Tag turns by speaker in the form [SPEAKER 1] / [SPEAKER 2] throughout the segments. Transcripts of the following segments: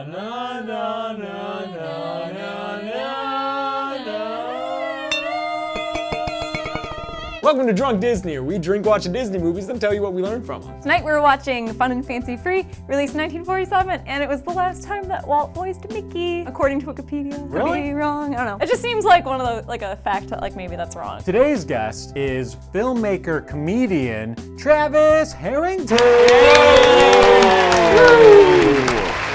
[SPEAKER 1] na na na na na na. Welcome to Drunk Disney, where we drink watching Disney movies and tell you what we learned from them.
[SPEAKER 2] Tonight we're watching Fun and Fancy Free, released in 1947, and it was the last time that Walt voiced Mickey, according to Wikipedia.
[SPEAKER 1] Really?
[SPEAKER 2] Could be wrong. I don't know. It just seems like one of the a fact that maybe that's wrong.
[SPEAKER 3] Today's guest is filmmaker, comedian, Travis Harrington.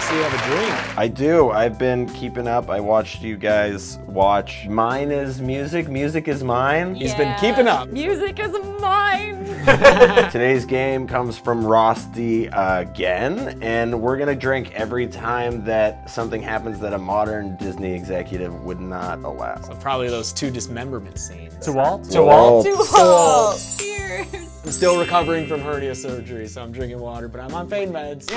[SPEAKER 1] So you have a drink.
[SPEAKER 4] I do. I've been keeping up. I watched you guys watch Mine is Music, Music is Mine.
[SPEAKER 1] He's been keeping up.
[SPEAKER 2] Music is mine.
[SPEAKER 4] Today's game comes from Rusty again, and we're gonna drink every time that something happens that a modern Disney executive would not allow.
[SPEAKER 1] So probably those two dismemberment scenes.
[SPEAKER 3] To Walt?
[SPEAKER 1] To Walt.
[SPEAKER 2] To Walt. Cheers.
[SPEAKER 1] I'm still recovering from hernia surgery, so I'm drinking water, but I'm on pain meds.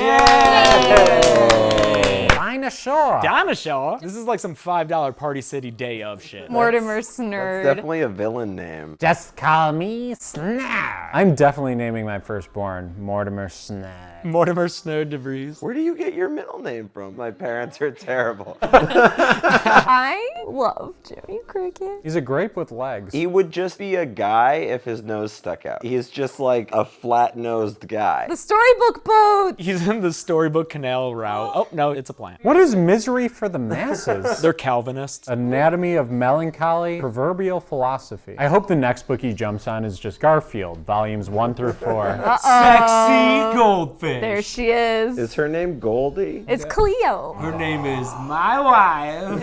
[SPEAKER 3] Dinosaur.
[SPEAKER 1] Dinoshaurs? This is like some $5 Party City day of shit.
[SPEAKER 2] Mortimer
[SPEAKER 4] That's
[SPEAKER 2] Snurd.
[SPEAKER 4] definitely a villain name.
[SPEAKER 3] Just call me Snare. I'm definitely naming my firstborn Mortimer Snare.
[SPEAKER 1] Mortimer Snow DeVries.
[SPEAKER 4] Where do you get your middle name from? My parents are terrible.
[SPEAKER 2] I love Jimmy Cricket.
[SPEAKER 3] He's a grape with legs.
[SPEAKER 4] He would just be a guy if his nose stuck out. He's just like a flat-nosed guy.
[SPEAKER 2] The storybook boat.
[SPEAKER 1] He's in the Storybook Canal route. Oh, no, it's a plant.
[SPEAKER 3] What is misery for the masses?
[SPEAKER 1] They're Calvinists.
[SPEAKER 3] Anatomy of Melancholy, Proverbial Philosophy. I hope the next book he jumps on is just Garfield, volumes 1 through 4.
[SPEAKER 5] Sexy goldfish.
[SPEAKER 2] There she is.
[SPEAKER 4] Is her name Goldie?
[SPEAKER 2] It's Cleo.
[SPEAKER 5] Her name is my wife.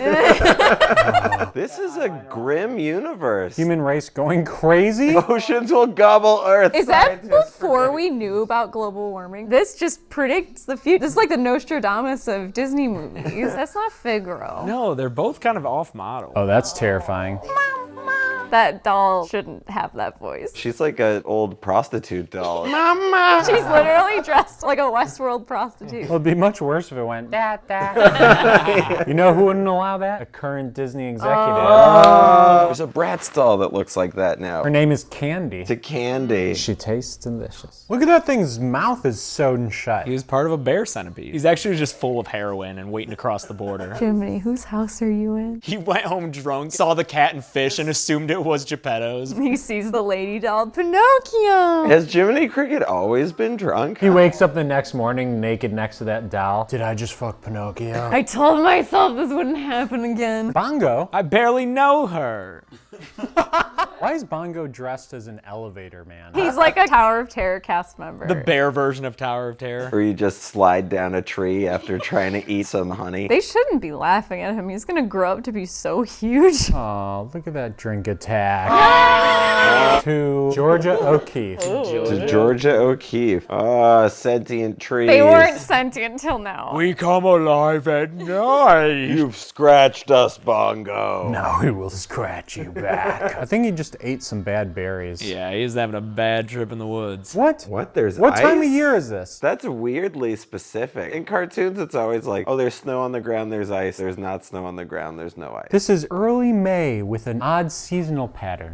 [SPEAKER 4] This is a grim universe.
[SPEAKER 3] Human race going crazy?
[SPEAKER 4] Oceans will gobble Earth.
[SPEAKER 2] Is that
[SPEAKER 4] Scientists
[SPEAKER 2] before
[SPEAKER 4] predict.
[SPEAKER 2] we knew about global warming? This just predicts the future. This is like the Nostradamus of Disney movies. That's not Figaro.
[SPEAKER 1] No, they're both kind of off model.
[SPEAKER 3] Oh, that's terrifying.
[SPEAKER 2] That doll shouldn't have that voice.
[SPEAKER 4] She's like an old prostitute doll.
[SPEAKER 2] She's literally dressed like a Westworld prostitute.
[SPEAKER 3] Well, it'd be much worse if it went da da. You know who wouldn't allow that? A current Disney executive.
[SPEAKER 4] There's a Bratz doll that looks like that now.
[SPEAKER 3] Her name is Candy.
[SPEAKER 4] To Candy.
[SPEAKER 3] She tastes delicious. Look at that thing's mouth is sewn shut.
[SPEAKER 1] He was part of a bear centipede. He's actually just full of heroin and waiting to cross the border.
[SPEAKER 2] Jiminy, whose house are you in?
[SPEAKER 1] He went home drunk, saw the cat and fish, and assumed it was Geppetto's.
[SPEAKER 2] He sees the lady doll, Pinocchio.
[SPEAKER 4] Has Jiminy Cricket always been drunk?
[SPEAKER 3] He wakes up the next morning naked next to that doll. Did I just fuck Pinocchio?
[SPEAKER 2] I told myself this wouldn't happen again.
[SPEAKER 3] Bongo?
[SPEAKER 1] I barely know her.
[SPEAKER 3] Why is Bongo dressed as an elevator man?
[SPEAKER 2] He's like a Tower of Terror cast member.
[SPEAKER 1] The bear version of Tower of Terror.
[SPEAKER 4] Or you just slide down a tree after trying to eat some honey?
[SPEAKER 2] They shouldn't be laughing at him. He's gonna grow up to be so huge.
[SPEAKER 3] Oh, look at that drink attack. To Georgia O'Keeffe.
[SPEAKER 4] To Georgia O'Keeffe. Ah, sentient trees.
[SPEAKER 2] They weren't sentient till now.
[SPEAKER 1] We come alive at night.
[SPEAKER 4] You've scratched us, Bongo.
[SPEAKER 3] Now we will scratch you back. I think he just ate some bad berries.
[SPEAKER 1] Yeah, he's having a bad trip in the woods.
[SPEAKER 3] What?
[SPEAKER 4] What? There's
[SPEAKER 3] What
[SPEAKER 4] ice?
[SPEAKER 3] time of year is this?
[SPEAKER 4] That's weirdly specific. In cartoons, it's always like, oh, there's snow on the ground, there's ice. There's not snow on the ground, there's no ice.
[SPEAKER 3] This is early May with an odd seasonal pattern.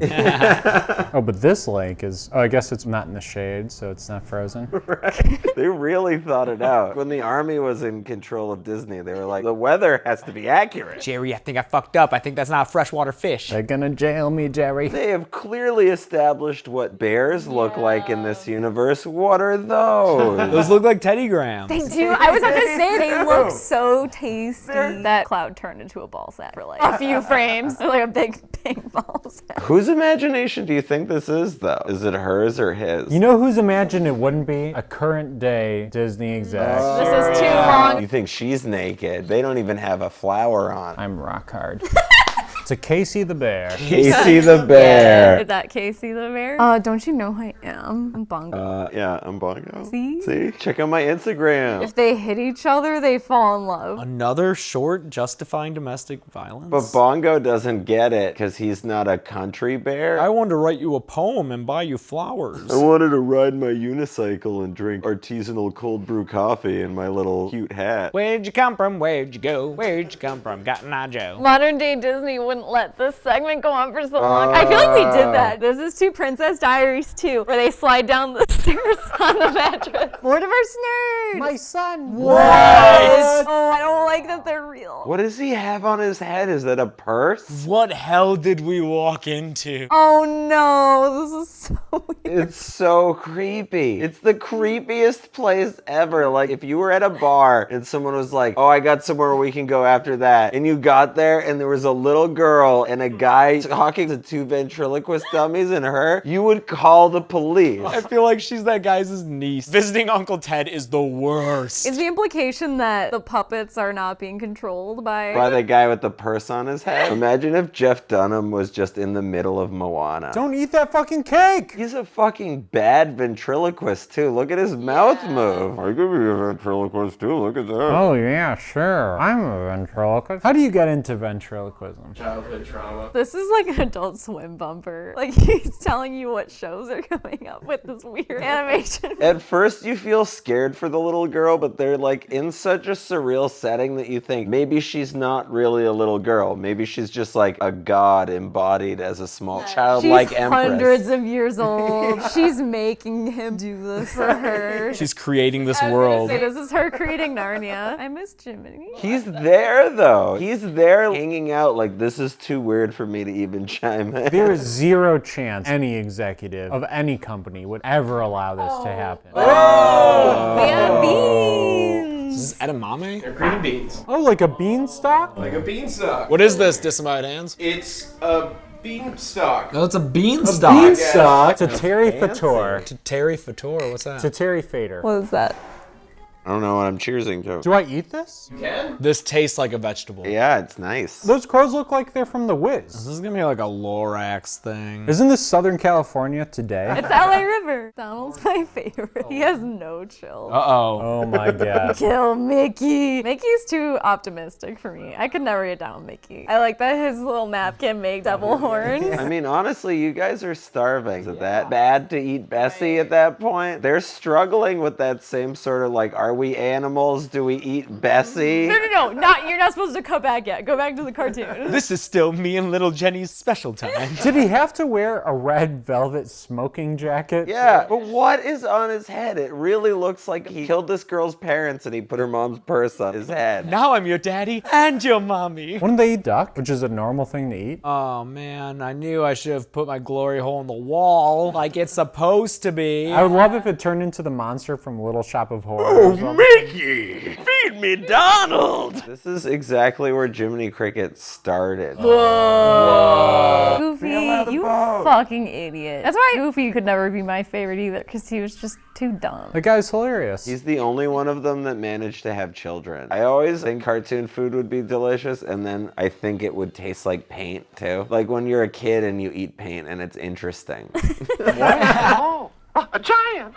[SPEAKER 3] Oh, but this lake is, oh, I guess it's not in the shade, so it's not frozen.
[SPEAKER 4] They really thought it out. When the army was in control of Disney, they were like, the weather has to be accurate.
[SPEAKER 1] Jerry, I think I fucked up. I think that's not a freshwater fish.
[SPEAKER 3] They're gonna jail me, Jerry.
[SPEAKER 4] They have clearly established what bears look like in this universe. What are those?
[SPEAKER 1] Those look like Teddy Grahams.
[SPEAKER 2] They do. I was about to say they look so tasty. That cloud turned into a ball sack for like a few frames. Like a big ball sack.
[SPEAKER 4] Whose imagination do you think this is, though? Is it hers or his?
[SPEAKER 3] You know whose imagined it wouldn't be? A current day Disney exec.
[SPEAKER 2] This is too long.
[SPEAKER 4] You think she's naked? They don't even have a flower on.
[SPEAKER 3] I'm rock hard. To Casey the bear.
[SPEAKER 4] Casey the bear.
[SPEAKER 2] Is that Casey the bear? Don't you know who I am? I'm Bongo.
[SPEAKER 4] Yeah, I'm Bongo.
[SPEAKER 2] See?
[SPEAKER 4] Check out my Instagram.
[SPEAKER 2] If they hit each other, they fall in love.
[SPEAKER 1] Another short justifying domestic violence.
[SPEAKER 4] But Bongo doesn't get it because he's not a country bear.
[SPEAKER 1] I wanted to write you a poem and buy you flowers.
[SPEAKER 4] I wanted to ride my unicycle and drink artisanal cold brew coffee in my little cute hat.
[SPEAKER 1] Where'd you come from? Where'd you go? Where'd you come from? Cotton Eye Joe.
[SPEAKER 2] Modern day Disney wouldn't wouldn't let this segment go on for so long. I feel like we did that. This is to Princess Diaries 2, where they slide down the stairs on the mattress. Mortimer's nerd.
[SPEAKER 3] My son.
[SPEAKER 2] What? Oh, I don't like that they're real.
[SPEAKER 4] What does he have on his head? Is that a purse?
[SPEAKER 1] What hell did we walk into?
[SPEAKER 2] Oh no, this is so weird.
[SPEAKER 4] It's so creepy. It's the creepiest place ever. Like, if you were at a bar and someone was like, oh, I got somewhere we can go after that, and you got there and there was a little girl and a guy talking to two ventriloquist dummies and her, you would call the police.
[SPEAKER 1] I feel like she's that guy's niece. Visiting Uncle Ted is the worst.
[SPEAKER 2] Is the implication that the puppets are not being controlled by
[SPEAKER 4] the guy with the purse on his head? Imagine if Jeff Dunham was just in the middle of Moana.
[SPEAKER 3] Don't eat that fucking cake.
[SPEAKER 4] He's a fucking bad ventriloquist too. Look at his mouth move. I could be a ventriloquist too. Look at that.
[SPEAKER 3] Oh yeah, sure. I'm a ventriloquist. How do you get into ventriloquism?
[SPEAKER 5] Childhood trauma.
[SPEAKER 2] This is like an Adult Swim bumper. Like he's telling you what shows are coming up with this weird animation.
[SPEAKER 4] At first you feel scared for the little girl, but they're like in such a surreal setting that you think maybe she's not really a little girl. Maybe she's just like a god embodied as a small childlike
[SPEAKER 2] She's
[SPEAKER 4] empress.
[SPEAKER 2] hundreds of years old. She's making him do this for her.
[SPEAKER 1] She's creating this
[SPEAKER 2] I was
[SPEAKER 1] world.
[SPEAKER 2] gonna say, this is her creating Narnia. I miss Jiminy.
[SPEAKER 4] He's there though. He's there hanging out like this is too weird for me to even chime in.
[SPEAKER 3] There is zero chance any executive of any company would ever allow this to happen.
[SPEAKER 2] We have beans.
[SPEAKER 1] Is this edamame?
[SPEAKER 5] They're green beans.
[SPEAKER 3] Oh, like a beanstalk?
[SPEAKER 5] Like a beanstalk.
[SPEAKER 1] What is this, Disembodied Hands?
[SPEAKER 5] It's a beanstalk.
[SPEAKER 1] Oh, it's a beanstalk.
[SPEAKER 3] Beanstalk to Terry Fator.
[SPEAKER 1] To Terry Fator, what's that?
[SPEAKER 3] To Terry Fator.
[SPEAKER 2] What is that?
[SPEAKER 4] I don't know what I'm cheersing to.
[SPEAKER 3] Do I eat this?
[SPEAKER 5] You can?
[SPEAKER 1] This tastes like a vegetable.
[SPEAKER 4] Yeah, it's nice.
[SPEAKER 3] Those crows look like they're from The Wiz.
[SPEAKER 1] This is gonna be like a Lorax thing.
[SPEAKER 3] Isn't this Southern California today?
[SPEAKER 2] It's LA River. Donald's my favorite. He has no chill.
[SPEAKER 1] Uh-oh.
[SPEAKER 3] Oh my god.
[SPEAKER 2] Kill Mickey. Mickey's too optimistic for me. I could never get down with Mickey. I like that his little map can make devil horns.
[SPEAKER 4] I mean, honestly, you guys are starving. Is it that bad to eat Bessie at that point? They're struggling with that same sort of like, are we animals? Do we eat Bessie?
[SPEAKER 2] No, not you're not supposed to cut back yet. Go back to the cartoon.
[SPEAKER 1] This is still me and little Jenny's special time.
[SPEAKER 3] Did he have to wear a red velvet smoking jacket?
[SPEAKER 4] Yeah, but what is on his head? It really looks like he killed this girl's parents and he put her mom's purse on his head.
[SPEAKER 1] Now I'm your daddy and your mommy.
[SPEAKER 3] Wouldn't they eat duck, which is a normal thing to eat?
[SPEAKER 1] Oh man, I knew I should have put my glory hole in the wall like it's supposed to be.
[SPEAKER 3] I would love if it turned into the monster from Little Shop of Horrors.
[SPEAKER 4] Oh, Mickey! Feed me Donald! This is exactly where Jiminy Cricket started.
[SPEAKER 2] Whoa. Goofy,
[SPEAKER 4] out the
[SPEAKER 2] you
[SPEAKER 4] boat.
[SPEAKER 2] fucking idiot. That's why Goofy could never be my favorite either, because he was just too dumb.
[SPEAKER 3] The guy's hilarious.
[SPEAKER 4] He's the only one of them that managed to have children. I always think cartoon food would be delicious, and then I think it would taste like paint too. Like when you're a kid and you eat paint and it's interesting. A giant!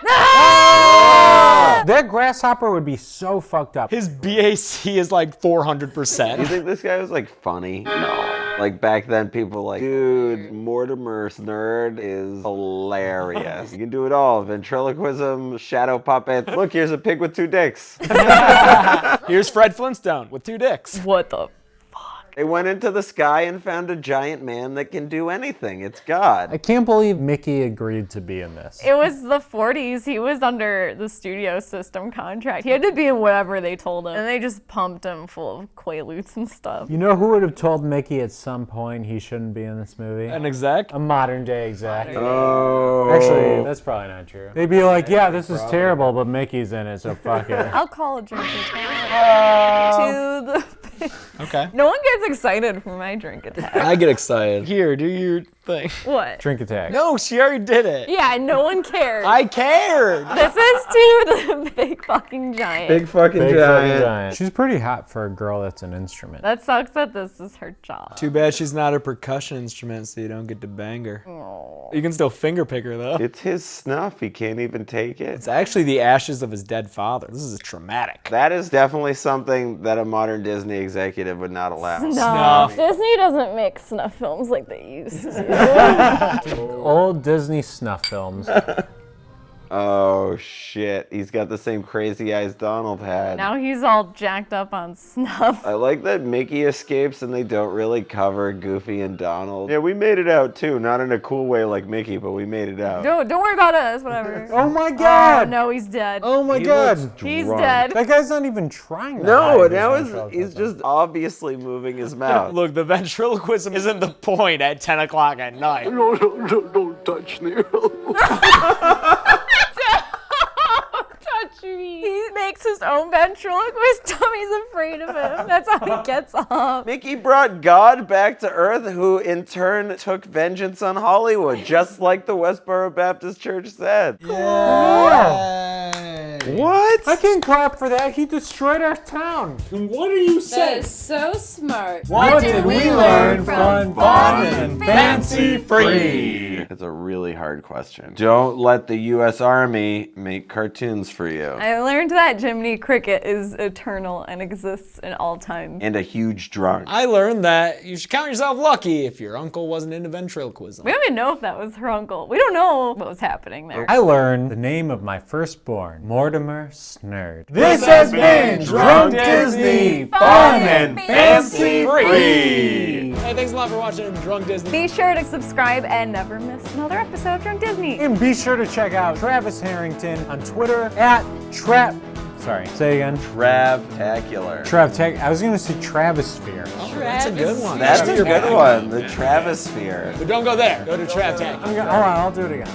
[SPEAKER 3] That grasshopper would be so fucked up.
[SPEAKER 1] His BAC is like 400%.
[SPEAKER 4] You think this guy was like funny? No. Like back then people were like, dude, Mortimer's nerd is hilarious. You can do it all. Ventriloquism, shadow puppets. Look, here's a pig with two dicks.
[SPEAKER 1] Here's Fred Flintstone with 2 dicks.
[SPEAKER 2] What the?
[SPEAKER 4] They went into the sky and found a giant man that can do anything. It's God.
[SPEAKER 3] I can't believe Mickey agreed to be in this.
[SPEAKER 2] It was the 40s. He was under the studio system contract. He had to be in whatever they told him. And they just pumped him full of Quaaludes and stuff.
[SPEAKER 3] You know who would have told Mickey at some point he shouldn't be in this movie?
[SPEAKER 1] An exec?
[SPEAKER 3] A modern day exec.
[SPEAKER 4] Oh.
[SPEAKER 3] Actually, that's probably not true. They'd be like, yeah, this is terrible, but Mickey's in it, so fuck it.
[SPEAKER 2] I'll call a drink attack. To the
[SPEAKER 1] Okay.
[SPEAKER 2] No one gets excited for my drink attack.
[SPEAKER 1] I get excited. Here, do your thing.
[SPEAKER 2] What?
[SPEAKER 3] Drink attack.
[SPEAKER 1] No, she already did it.
[SPEAKER 2] Yeah, no one cares.
[SPEAKER 1] I cared.
[SPEAKER 2] This is to the big fucking giant.
[SPEAKER 4] Big fucking
[SPEAKER 3] Big
[SPEAKER 4] giant.
[SPEAKER 3] fucking giant. She's pretty hot for a girl that's an instrument.
[SPEAKER 2] That sucks that this is her job.
[SPEAKER 1] Too bad she's not a percussion instrument, so you don't get to bang her. You can still finger pick her, though.
[SPEAKER 4] It's his snuff. He can't even take it.
[SPEAKER 1] It's actually the ashes of his dead father. This is traumatic.
[SPEAKER 4] That is definitely something that a modern Disney executive would not allow.
[SPEAKER 2] No, Disney doesn't make snuff films like they used to.
[SPEAKER 3] Old Disney snuff films.
[SPEAKER 4] Oh shit, he's got the same crazy eyes Donald had.
[SPEAKER 2] Now he's all jacked up on snuff.
[SPEAKER 4] I like that Mickey escapes and they don't really cover Goofy and Donald. Yeah, we made it out too. Not in a cool way like Mickey, but we made it out.
[SPEAKER 2] Don't worry about us, whatever.
[SPEAKER 3] Oh my god!
[SPEAKER 2] Oh, no, he's dead.
[SPEAKER 3] Oh my
[SPEAKER 4] He
[SPEAKER 3] god!
[SPEAKER 4] looks
[SPEAKER 2] He's
[SPEAKER 4] drunk.
[SPEAKER 2] dead.
[SPEAKER 3] That guy's not even trying to
[SPEAKER 4] No,
[SPEAKER 3] hide
[SPEAKER 4] now
[SPEAKER 3] his
[SPEAKER 4] he's
[SPEAKER 3] ventriloquism.
[SPEAKER 4] just obviously moving his mouth.
[SPEAKER 1] Look, the ventriloquism isn't the point at 10 o'clock at night.
[SPEAKER 5] Don't touch me.
[SPEAKER 2] Touch me. He makes his own ventriloquist. Tommy's afraid of him. That's how he gets off.
[SPEAKER 4] Mickey brought God back to Earth, who in turn took vengeance on Hollywood, just like the Westboro Baptist Church said. What?
[SPEAKER 3] I can't clap for that. He destroyed our town.
[SPEAKER 1] What do you
[SPEAKER 6] That is so smart.
[SPEAKER 3] What did we learn from Bon and Fancy Free?
[SPEAKER 4] It's a really hard question. Don't let the U.S. Army make cartoons for you.
[SPEAKER 2] I learned that Jiminy Cricket is eternal and exists in all time.
[SPEAKER 4] And a huge drunk.
[SPEAKER 1] I learned that you should count yourself lucky if your uncle wasn't into ventriloquism.
[SPEAKER 2] We don't even know if that was her uncle. We don't know what was happening there.
[SPEAKER 3] I learned the name of my firstborn, Mortimer Snurd. This has been Drunk Disney, fun and fancy free.
[SPEAKER 1] Hey, thanks a lot for watching Drunk Disney.
[SPEAKER 2] Be sure to subscribe and never miss another episode of Drunk Disney.
[SPEAKER 3] And be sure to check out Travis Harrington on Twitter at Sorry, say again.
[SPEAKER 4] Travtacular.
[SPEAKER 3] I was gonna say Travisphere.
[SPEAKER 1] Oh, that's a good one.
[SPEAKER 4] That's a
[SPEAKER 1] your
[SPEAKER 4] good
[SPEAKER 1] bag.
[SPEAKER 4] one. The Travisphere.
[SPEAKER 1] But don't go there. Go to Trav Tech.
[SPEAKER 3] Hold on, I'll do it again.